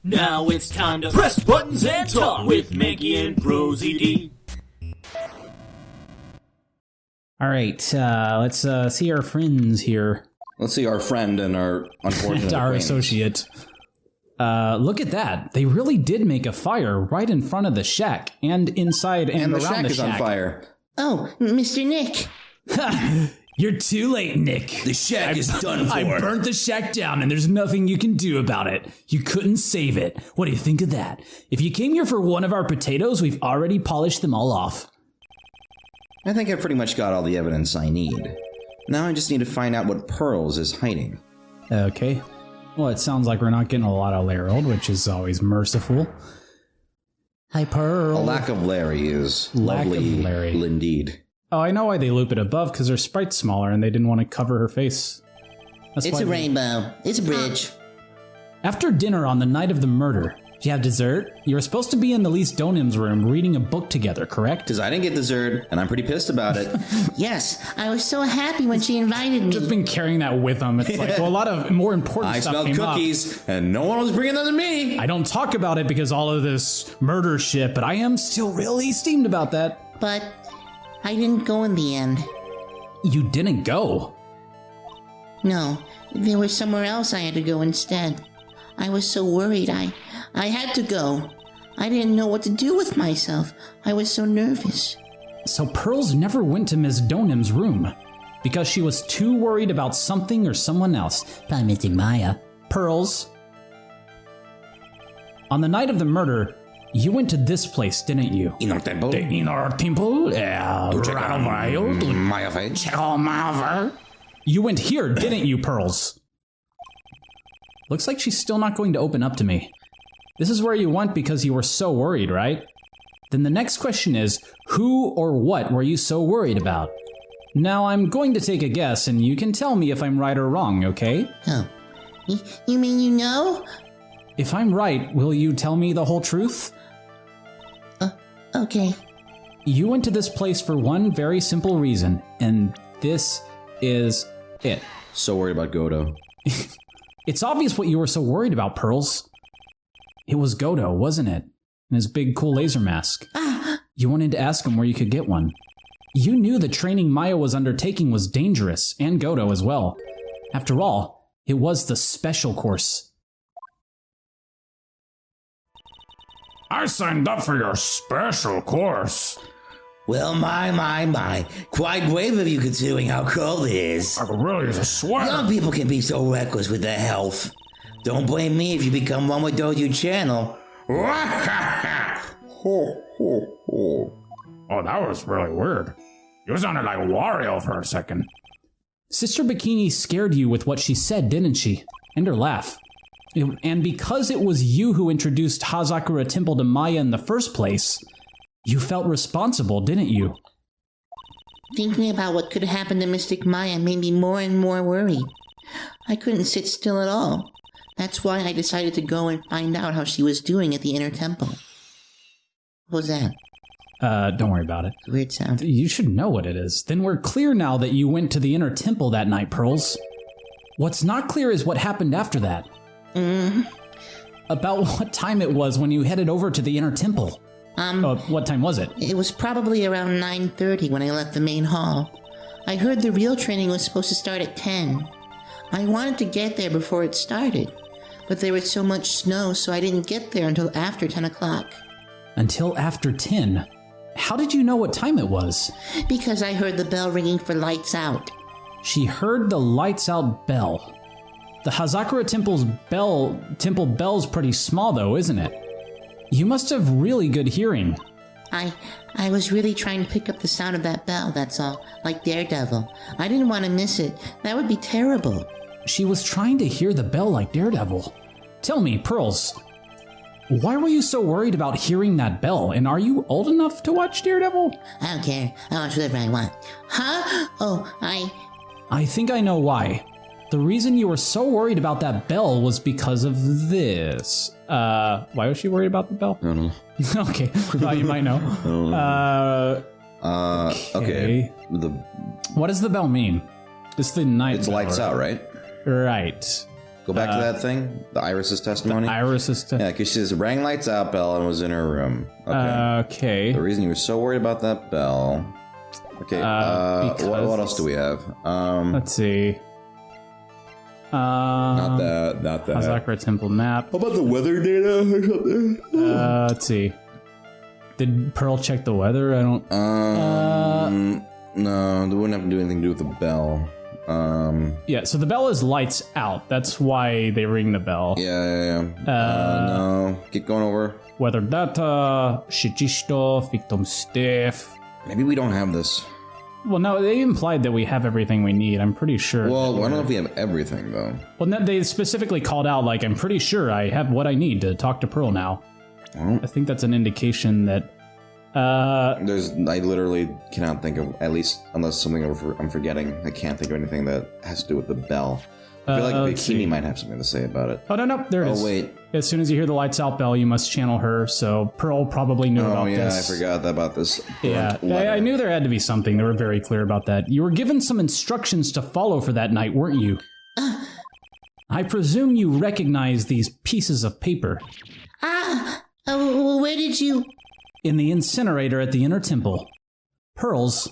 Now it's time to press buttons and talk with Manky and ProZD. All right, let's see our friends here. Let's see our friend and our unfortunate our associate. Look at that. They really did make a fire right in front of the shack and inside and around the shack. Is on fire. Oh, Mr. Nick. You're too late, Nick. The shack is done for. I burnt the shack down and there's nothing you can do about it. You couldn't save it. What do you think of that? If you came here for one of our potatoes, we've already polished them all off. I think I pretty much got all the evidence I need. Now I just need to find out what Pearls is hiding. Okay. Well, it sounds like we're not getting a lot of Larold, which is always merciful. Hi, Pearl. A lack of Larry is lovely indeed. Oh, I know why they loop it above, because her sprite's smaller and they didn't want to cover her face. It's a rainbow. It's a bridge. After dinner on the night of the murder, did you have dessert? You were supposed to be in the Lise Donim's room reading a book together, correct? Because I didn't get dessert, and I'm pretty pissed about it. Yes, I was so happy when she invited me. Just been carrying that with them. It's like, well, a lot of more important stuff came up. I smelled cookies, and no one was bringing them to me. I don't talk about it because all of this murder shit, but I am still really steamed about that. But I didn't go in the end. You didn't go? No, there was somewhere else I had to go instead. I was so worried, I had to go. I didn't know what to do with myself. I was so nervous. So Pearls never went to Ms. Donim's room because she was too worried about something or someone else. Probably missing Maya. Pearls. On the night of the murder, you went to this place, didn't you? Inner temple. The inner temple? Check out Maya face. Check out Maya. You went here, didn't you, Pearls? Looks like she's still not going to open up to me. This is where you went because you were so worried, right? Then the next question is, who or what were you so worried about? Now I'm going to take a guess and you can tell me if I'm right or wrong, okay? Oh, you mean you know? If I'm right, will you tell me the whole truth? Okay. You went to this place for one very simple reason, and this is it. So worried about Godo. It's obvious what you were so worried about, Pearls. It was Godo, wasn't it? And his big cool laser mask. You wanted to ask him where you could get one. You knew the training Maya was undertaking was dangerous, and Godo as well. After all, it was the special course. I signed up for your special course. Well, my. Quite brave of you considering how cold it is. I could really use a sweater. Young people can be so reckless with their health. Don't blame me if you become one with Doju Channel. Oh, that was really weird. You sounded like Wario for a second. Sister Bikini scared you with what she said, didn't she? And her laugh. And because it was you who introduced Hazakura Temple to Maya in the first place, you felt responsible, didn't you? Thinking about what could happen to Mystic Maya made me more and more worried. I couldn't sit still at all. That's why I decided to go and find out how she was doing at the inner temple. What was that? Don't worry about it. Weird sound. You should know what it is. Then we're clear now that you went to the inner temple that night, Pearls. What's not clear is what happened after that. About what time it was when you headed over to the inner temple. What time was it? It was probably around 9:30 when I left the main hall. I heard the real training was supposed to start at 10. I wanted to get there before it started, but there was so much snow, so I didn't get there until after 10 o'clock. Until after 10? How did you know what time it was? Because I heard the bell ringing for lights out. She heard the lights out bell. The Hazakura temple bell's pretty small though, isn't it? You must have really good hearing. I was really trying to pick up the sound of that bell, that's all, like Daredevil. I didn't want to miss it. That would be terrible. She was trying to hear the bell like Daredevil. Tell me, Pearls, why were you so worried about hearing that bell? And are you old enough to watch Daredevil? I don't care. I watch whatever I want. Huh? Oh, I think I know why. The reason you were so worried about that bell was because of this. Why was she worried about the bell? I don't know. Okay, thought you might know. Okay. What does the bell mean? It's the night. It's bell, lights right? out, right? Right. Go back to that thing, the Iris's testimony. Yeah, because she says rang lights out bell and was in her room. Okay. The reason you were so worried about that bell. Okay. What else do we have? Let's see. Not that. Hazakura Temple map. How about the weather data or something? Let's see. Did Pearl check the weather? I don't. No, they wouldn't have to do anything to do with the bell. Yeah, so the bell is lights out. That's why they ring the bell. Yeah. No. Get going over. Weather data, Shichisto, Victim Stiff. Maybe we don't have this. Well, no, they implied that we have everything we need. I'm pretty sure. Well, I don't know if we have everything, though. Well, no, they specifically called out, like, I'm pretty sure I have what I need to talk to Pearl now. Well, I think that's an indication that... I literally cannot think of, at least, unless something I'm forgetting, I can't think of anything that has to do with the bell. I feel like Bikini might have something to say about it. Oh, no, there it is. Oh, wait. As soon as you hear the lights out bell, you must channel her, so Pearl probably knew about this. Oh, yeah, I forgot about this. Yeah, I knew there had to be something. They were very clear about that. You were given some instructions to follow for that night, weren't you? I presume you recognize these pieces of paper. Where did you... In the incinerator at the Inner Temple. Pearls,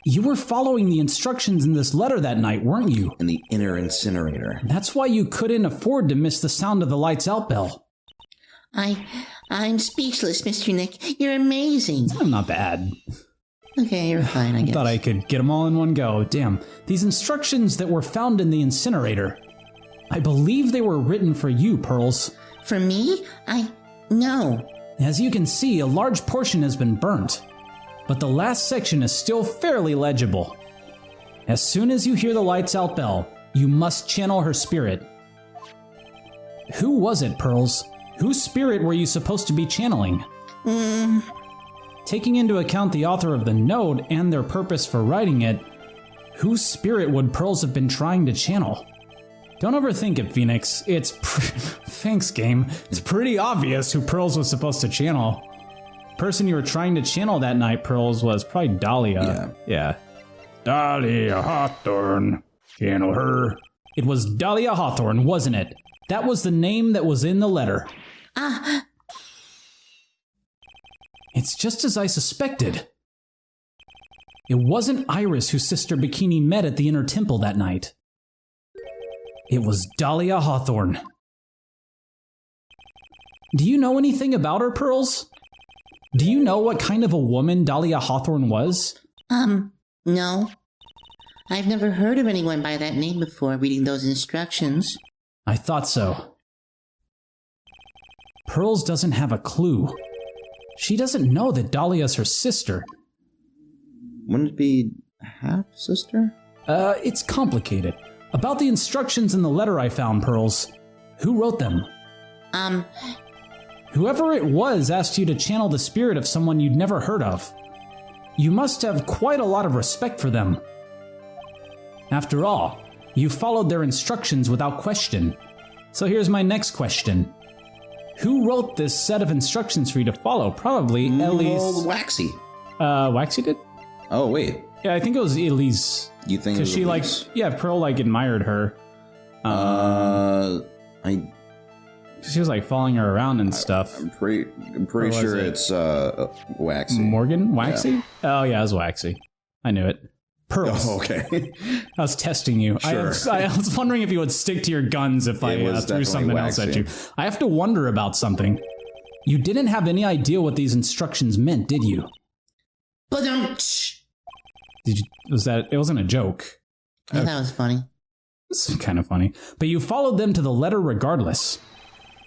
you were following the instructions in this letter that night, weren't you? In the inner incinerator. That's why you couldn't afford to miss the sound of the lights out bell. I'm speechless, Mr. Nick. You're amazing. I'm not bad. Okay, you're fine, I guess. Thought I could get them all in one go. Damn. These instructions that were found in the incinerator. I believe they were written for you, Pearls. For me? No. As you can see, a large portion has been burnt, but the last section is still fairly legible. As soon as you hear the lights out bell, you must channel her spirit. Who was it, Pearls? Whose spirit were you supposed to be channeling? Taking into account the author of the note and their purpose for writing it, whose spirit would Pearls have been trying to channel? Don't overthink it, Phoenix. Thanks, game. It's pretty obvious who Pearls was supposed to channel. Person you were trying to channel that night, Pearls, was probably Dahlia. Yeah. Dahlia Hawthorne. Channel her. It was Dahlia Hawthorne, wasn't it? That was the name that was in the letter. It's just as I suspected. It wasn't Iris whose sister Bikini met at the Inner Temple that night. It was Dahlia Hawthorne. Do you know anything about her, Pearls? Do you know what kind of a woman Dahlia Hawthorne was? No. I've never heard of anyone by that name before reading those instructions. I thought so. Pearls doesn't have a clue. She doesn't know that Dahlia's her sister. Wouldn't it be half-sister? It's complicated. About the instructions in the letter I found, Pearls. Who wrote them? Whoever it was asked you to channel the spirit of someone you'd never heard of. You must have quite a lot of respect for them. After all, you followed their instructions without question. So here's my next question. Who wrote this set of instructions for you to follow? Probably Elise... Well, Waxy. Waxy did? Oh, wait. Yeah, I think it was Elise. You think it was Elise? Because she, Pearl, admired her. She was, following her around and stuff. I'm pretty sure it's Waxy. Morgan? Waxy? Yeah. Oh, yeah, it was Waxy. I knew it. Pearls. Oh, okay. I was testing you. Sure. I was wondering if you would stick to your guns if I threw something else at you. I have to wonder about something. You didn't have any idea what these instructions meant, did you? It wasn't a joke. Yeah, that was funny. It's kind of funny. But you followed them to the letter regardless.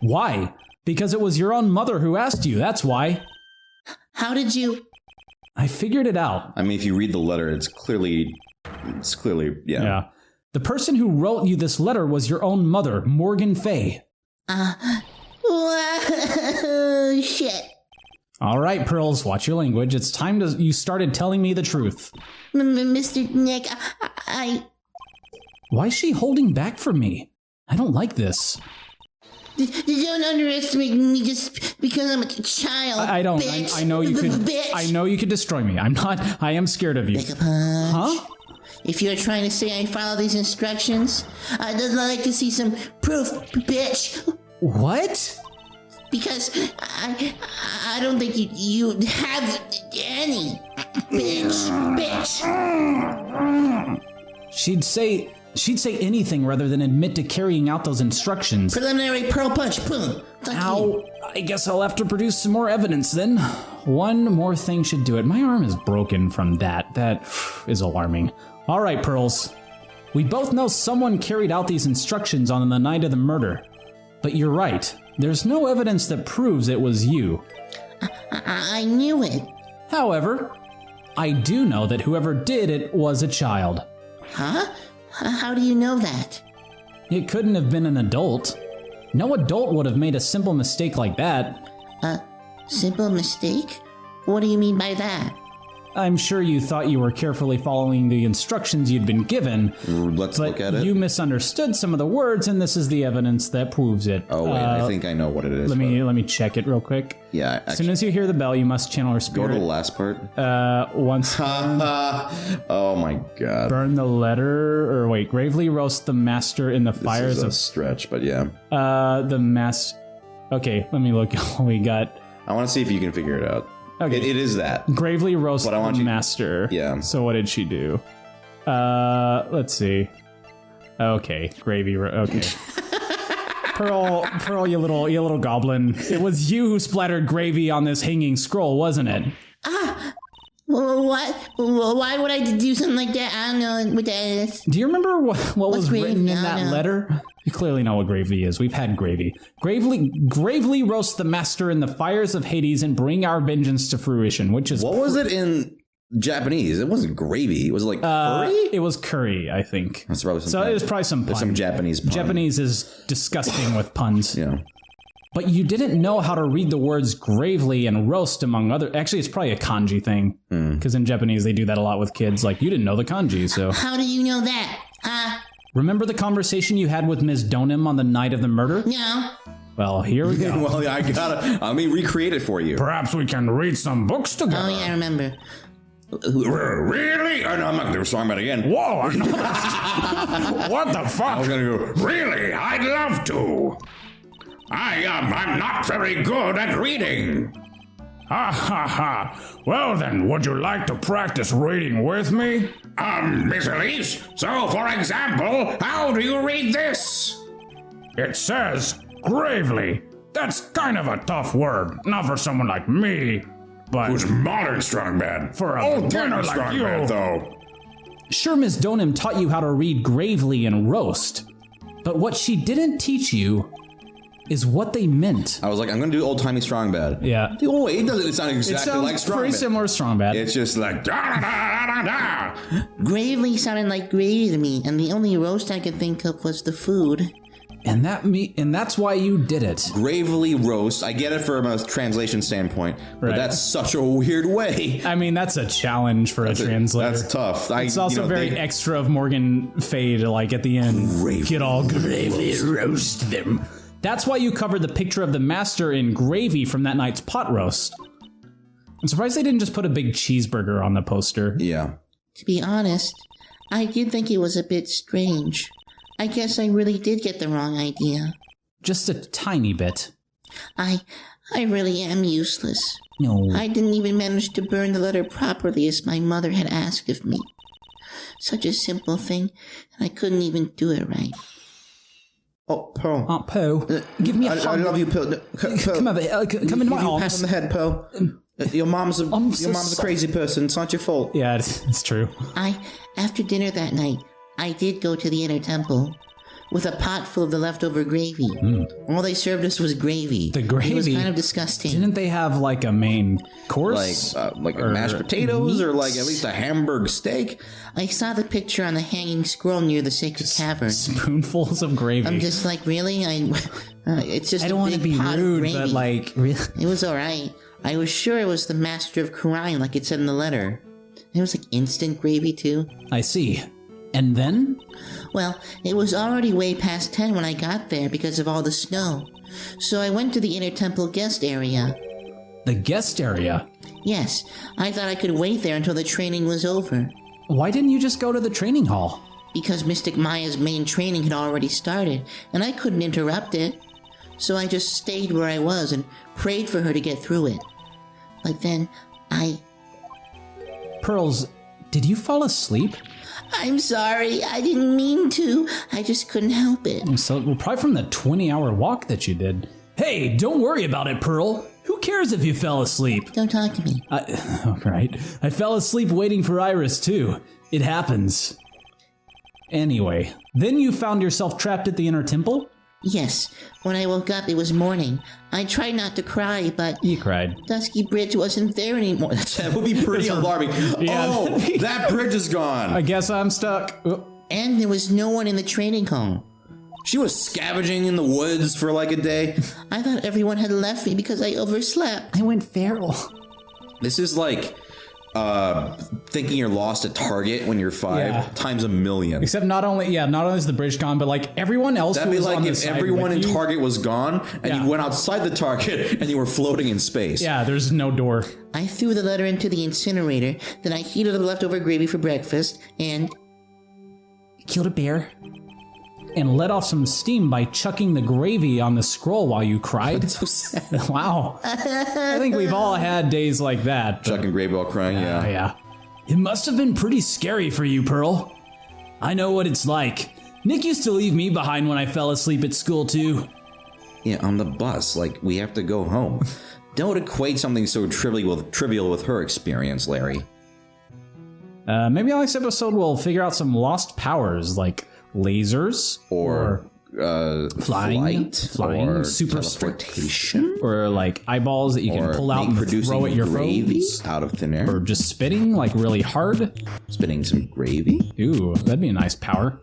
Why? Because it was your own mother who asked you, that's why. How did you... I figured it out. I mean, if you read the letter, it's clearly, yeah. Yeah. The person who wrote you this letter was your own mother, Morgan Fay. Shit. All right, Pearls, watch your language. It's time you started telling me the truth. Mr. Nick, Why is she holding back from me? I don't like this. Don't underestimate me just because I'm a child. I don't. Bitch. I know you could. Bitch. I know you could destroy me. I am scared of you. Make a punch. Huh? if you're trying to say I follow these instructions, I'd like to see some proof, bitch. What? Because I don't think you have any. Bitch. She'd say anything rather than admit to carrying out those instructions. Preliminary pearl punch, boom. Ow, I guess I'll have to produce some more evidence then. One more thing should do it. My arm is broken from that. That is alarming. All right, Pearls. We both know someone carried out these instructions on the night of the murder. But you're right. There's no evidence that proves it was you. I knew it. However, I do know that whoever did it was a child. Huh? How do you know that? It couldn't have been an adult. No adult would have made a simple mistake like that. Simple mistake? What do you mean by that? I'm sure you thought you were carefully following the instructions you'd been given. Let's look at it. You misunderstood some of the words, and this is the evidence that proves it. Oh, wait, I think I know what it is. Let me check it real quick. Yeah, As soon as you hear the bell, you must channel her spirit. Go to the last part. Once Oh my god. burn the letter, or wait, gravely roast the master in the fires This is a of stretch, but yeah. the mass. Okay, let me look what we got. I want to see if you can figure it out. Okay. It is that. Gravely roast But I want the you- master. Yeah. So what did she do? Let's see. Okay, okay. Pearl, you little goblin. It was you who splattered gravy on this hanging scroll, wasn't it? What? Why would I do something like that? I don't know what that is. Do you remember what was gravy? written in I that don't know. letter? You clearly know what gravy is. We've had gravy. Gravely roast the master in the fires of Hades and bring our vengeance to fruition, which is... What was it in Japanese? It wasn't gravy. It was like curry? It was curry, I think. That's probably some So it was probably some pun. There's some Japanese pun. Japanese is disgusting with puns. Yeah. But you didn't know how to read the words gravely and roast among other... Actually, it's probably a kanji thing. Because in Japanese, they do that a lot with kids. Like, you didn't know the kanji, so... How do you know that? Remember the conversation you had with Ms. Donim on the night of the murder? No. Well, here we go. Well, I gotta... Let me recreate it for you. Perhaps we can read some books together. Oh, yeah, I remember. Really? Oh, no, I'm not gonna do a song about it again. Whoa, I'm not... What the fuck? I was gonna go... Really? I'd love to. I'm not very good at reading. Ha ha ha. Well then, would you like to practice reading with me? Miss Elise, so for example, how do you read this? It says, gravely. That's kind of a tough word, not for someone like me, but... Who's modern strongman? For a beginner like you, though. Sure, Ms. Donim taught you how to read gravely and roast. But what she didn't teach you is what they meant. I was like, I'm gonna do old-timey strong bad. Yeah. Oh, wait, it doesn't sound It exactly sounds like strong pretty bad. similar to strong bad. It's just like... Da, da, da, da, da. Gravely sounded like gravy to me, and the only roast I could think of was the food. And that's why you did it. Gravely roast. I get it from a translation standpoint, but Right. that's such a weird way. I mean, that's a challenge for a translator. That's tough. It's also very extra of Morgan Fay to, like, at the end, get all gravely roast them. That's why you covered the picture of the master in gravy from that night's pot roast. I'm surprised they didn't just put a big cheeseburger on the poster. Yeah. To be honest, I did think it was a bit strange. I guess I really did get the wrong idea. Just a tiny bit. I really am useless. No. I didn't even manage to burn the letter properly as my mother had asked of me. Such a simple thing, and I couldn't even do it right. Oh, Pearl. Aunt Poe, give me a hug. I love you, Pearl. Come over here. Come into my Pat arms. on the head, Pearl. Your mom's a crazy person. It's not your fault. Yeah, it's true. After dinner that night, I did go to the inner temple with a pot full of the leftover gravy. All they served us was gravy. The gravy? It was kind of disgusting. Didn't they have like a main course? Like Or mashed potatoes or like meats? at least a hamburg steak. I saw the picture on the hanging scroll near the sacred cavern. Spoonfuls of gravy. I'm just like, really? It's just I don't a want to big be pot of rude, gravy. but like, really? It was alright. I was sure it was the master of Quran, like it said in the letter. It was like instant gravy, too. I see. And then? Well, it was already way past 10 when I got there because of all the snow. So I went to the inner temple guest area. The guest area? Yes, I thought I could wait there until the training was over. Why didn't you just go to the training hall? Because Mystic Maya's main training had already started, and I couldn't interrupt it. So I just stayed where I was and prayed for her to get through it. But then Pearls, did you fall asleep? I'm sorry, I didn't mean to. I just couldn't help it. So, well, probably from the 20-hour walk that you did. Hey, don't worry about it, Pearl. Who cares if you fell asleep? Don't talk to me. Right. I fell asleep waiting for Iris, too. It happens. Anyway, then you found yourself trapped at the inner temple? Yes. When I woke up, it was morning. I tried not to cry, but... You cried. Dusky Bridge wasn't there anymore. That would be pretty alarming. Yeah, oh, that bridge is gone. I guess I'm stuck. And there was no one in the training hall. She was scavenging in the woods for like a day. I thought everyone had left me because I overslept. I went feral. This is like thinking you're lost at Target when you're 5 times a million. Except not only is the bridge gone, but like everyone else. That'd be was like on the if side everyone in with you. Target was gone and you went outside the Target and you were floating in space. Yeah, there's no door. I threw the letter into the incinerator, then I heated up the leftover gravy for breakfast, and... Killed a bear. And let off some steam by chucking the gravy on the scroll while you cried. That's so sad. Wow. I think we've all had days like that. Chucking gravy while crying, yeah. Yeah. It must have been pretty scary for you, Pearl. I know what it's like. Nick used to leave me behind when I fell asleep at school, too. Yeah, on the bus. Like, we have to go home. Don't equate something so trivial with her experience, Larry. Maybe on this episode we'll figure out some lost powers, like lasers, or flying, or super teleportation, or like eyeballs that you can pull out and throw at your gravy foes, out of thin air, or just spitting like really hard. Spitting some gravy. Ooh, that'd be a nice power.